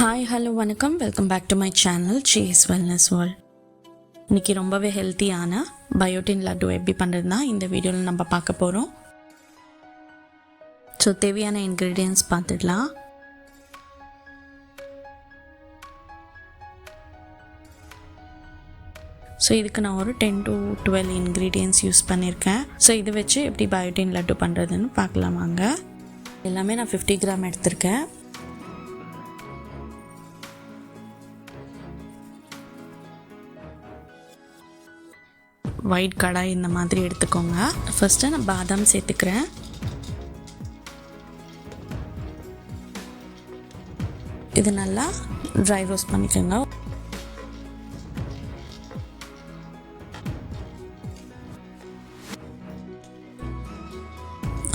Hi hello வணக்கம், welcome back to my channel cheese wellness world. இன்றைக்கி ரொம்பவே ஹெல்த்தியான பயோட்டின் லட்டு எப்படி பண்ணுறதுனா இந்த வீடியோவில் நம்ம பார்க்க போகிறோம். ஸோ தேவையான இன்க்ரீடியன்ட்ஸ் பார்த்துடலாம். ஸோ இதுக்கு நான் ஒரு 10 to 12 இன்க்ரீடியன்ட்ஸ் யூஸ் பண்ணியிருக்கேன். ஸோ இதை வச்சு எப்படி பயோட்டின் லட்டு பண்ணுறதுன்னு பார்க்கலாம் வாங்க. எல்லாமே நான் 50 கிராம் எடுத்திருக்கேன். ஒயிட் கடாய் இந்த மாதிரி எடுத்துக்கோங்க. ஃபஸ்ட்டு நான் பாதாம் சேர்த்துக்கிறேன். இது நல்லா ட்ரை ரோஸ்ட் பண்ணிக்கோங்க.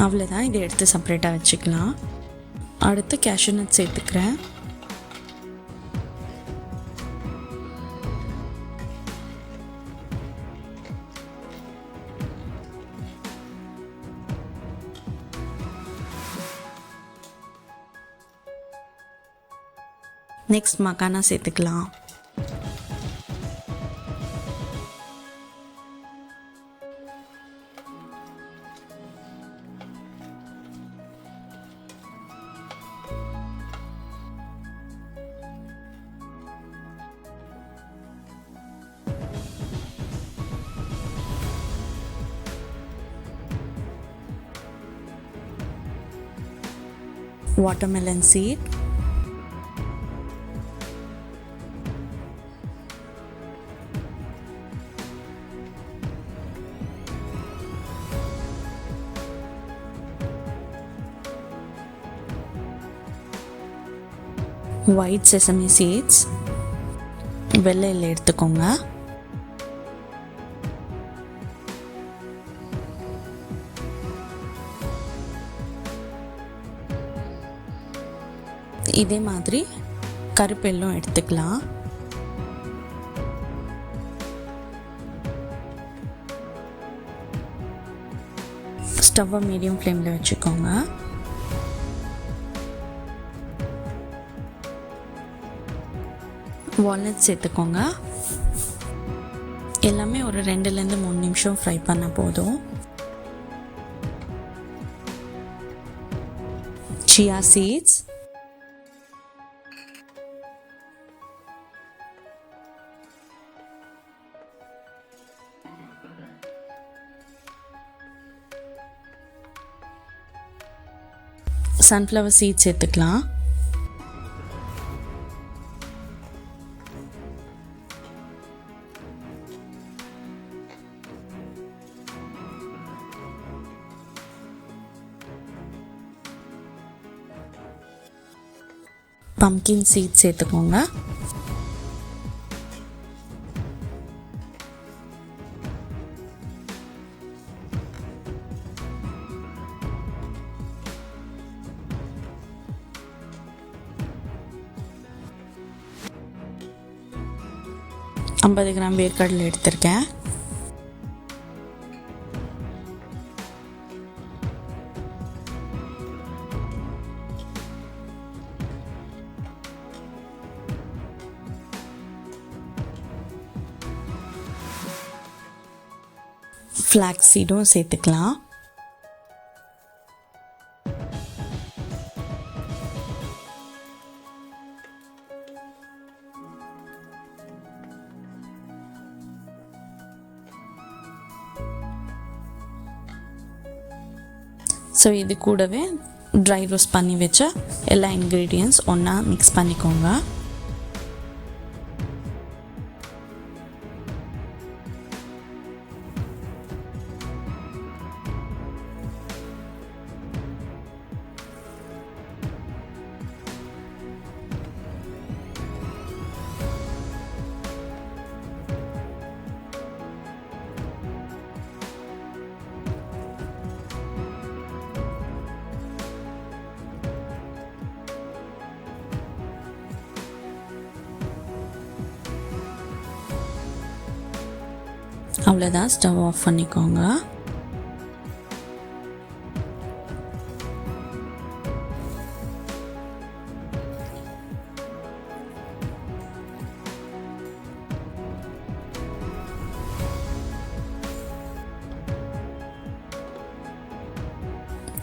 அவ்வளோதான், இதை எடுத்து செப்பரேட்டாக வச்சுக்கலாம். அடுத்து கேஷ்யூநட் சேர்த்துக்கிறேன். நெக்ஸ்ட் மக்கானா சேர்த்துக்கலாம். Watermelon seat, white sesame seeds, வெள்ளை எள்ளு எடுத்துக்கோங்க. இதே மாதிரி கருப்பு எள்ளும் எடுத்துக்கலாம். ஸ்டவ்வை மீடியம் ஃப்ளேமில் வச்சுக்கோங்க. வால்நட் சேர்த்துக்கோங்க. எல்லாமே ஒரு 2லேருந்து 3 நிமிஷம் ஃப்ரை பண்ண போதும். chia seeds, sunflower seeds சேர்த்துக்கலாம். பம்கின் சீட் சேர்த்துக்கோங்க. ஐம்பது கிராம் வேர்க்கடலை எடுத்திருக்கேன். ஃப்ளாக்ஸ் சீடும் சேர்த்துக்கலாம். ஸோ இது கூடவே ட்ரை ரோஸ்ட் பண்ணி வச்ச எல்லா இன்க்ரீடியன்ட்ஸ் ஒன்றா மிக்ஸ் பண்ணிக்கோங்க. அவ்வளோதான், ஸ்டவ் ஆஃப் பண்ணிக்கோங்க.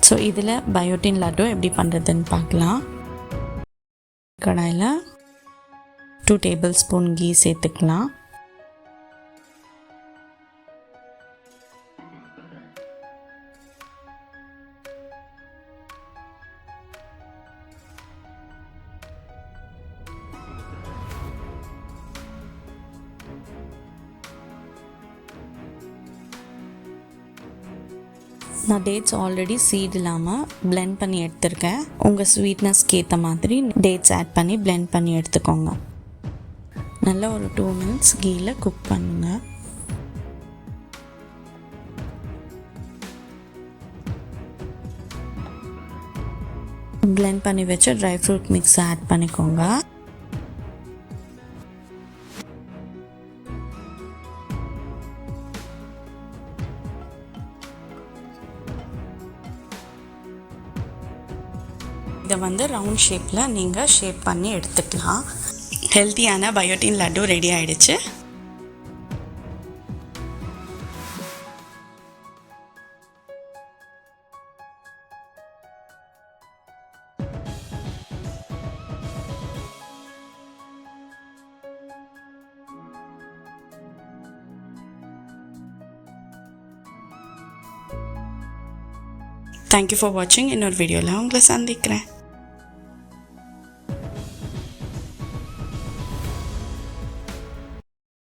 ஸோ இதில் பயோட்டின் லட்டு எப்படி பண்ணுறதுன்னு பார்க்கலாம். கடாயில் 2 டேபிள்ஸ்பூன் கீ சேர்த்துக்கலாம். நான் டேட்ஸ் ஆல்ரெடி சீட் இல்லாமல் பிளெண்ட் பண்ணி எடுத்திருக்கேன். உங்கள் ஸ்வீட்னஸ்க்கு ஏற்ற மாதிரி டேட்ஸ் ஆட் பண்ணி பிளெண்ட் பண்ணி எடுத்துக்கோங்க. நல்லா ஒரு 2 minutes கீயில் குக் பண்ணுங்க. பிளெண்ட் பண்ணி வச்ச ட்ரை ஃப்ரூட் மிக்ஸ் ஆட் பண்ணிக்கோங்க. இதை ரவுண்ட் ஷேப்பில் நீங்கள் ஷேப் பண்ணி எடுத்துக்கலாம். ஹெல்த்தியான பயோட்டின் லட்டு ரெடி ஆகிடுச்சு. தேங்க்யூ ஃபார் வாட்சிங். இன்னொரு வீடியோவில் உங்களை சந்திக்கிறேன்.